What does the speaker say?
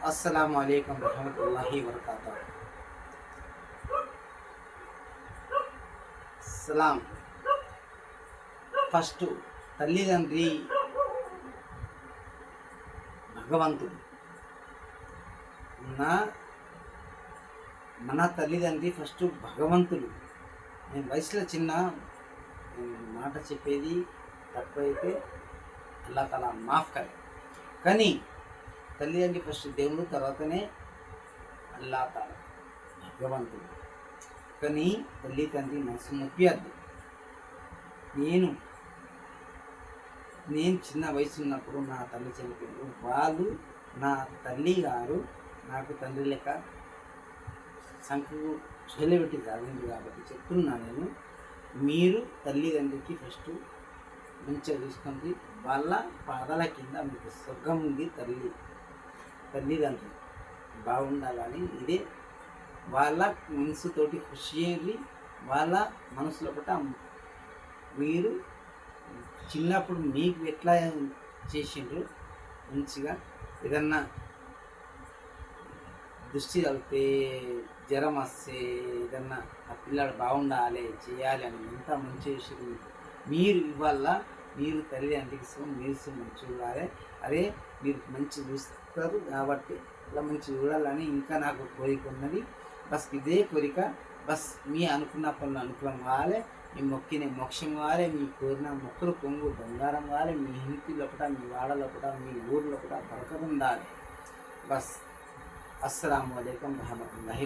అస్సలాము అలైకుం రహమతుల్లాహి వబరకాతుహు. సలాం. ఫస్ట్ తల్లిదండ్రి భగవంతుడు. మన తల్లిదండ్రి ఫస్ట్ భగవంతుడు. నేను వయసులో చిన్న, నేను మాట చెప్పేది తప్పైతే అల్లా తఆలా మాఫ్ కరే. కానీ తల్లిదండ్రి ఫస్ట్ దేవుడు, తర్వాతనే అల్లా తఆలా భగవంతుడు. కానీ తల్లి తండ్రి మనసు నొప్పియద్దు. నేను చిన్న వయసు ఉన్నప్పుడు నా తల్లి చనిపోయారు. వాళ్ళు, నా తల్లి గారు నాకు తండ్రి లెక్క సంఖ్యకు చెలబెట్టి సాగింది. కాబట్టి చెప్తున్నా నేను, మీరు తల్లిదండ్రికి ఫస్ట్ మంచిగా చూసుకుంది. వాళ్ళ పాదాల కింద మీకు స్వర్గం ఉంది. తల్లిదండ్రులు బాగుండాలని ఇదే వాళ్ళ మనసుతోటి ఖుషి అయ్యి, వాళ్ళ మనసులో పట్ల మీరు చిన్నప్పుడు మీకు ఎట్లా చేసిండ్రు, మంచిగా ఏదన్నా దృష్టి తగిలితే, జ్వరం వస్తే, ఏదన్నా ఆ పిల్లాడు బాగుండాలి చేయాలి అని ఎంత మంచి చేసిండ్రు. మీరు ఇవాళ మీరు తల్లిదండ్రికి మీరు మంచి చూడాలి. అదే మీరు మంచి చూస్తారు కాబట్టి అలా మంచి చూడాలని ఇంకా నాకు కోరిక ఉన్నది. బస్ ఇదే కోరిక. బస్ మీ అనుకున్న పనులు అనుకూలం కావాలి, మీ మొక్కిన మోక్షం కావాలి, మీ కోరిన మొక్కలు కొంగు బంగారం కావాలి, మీ ఇంటిలో కూడా, మీ వాడలో కూడా, మీ ఊర్లో కూడా బరకత ఉండాలి. బస్. అస్సలాము అలైకుం రహమతుల్లాహి.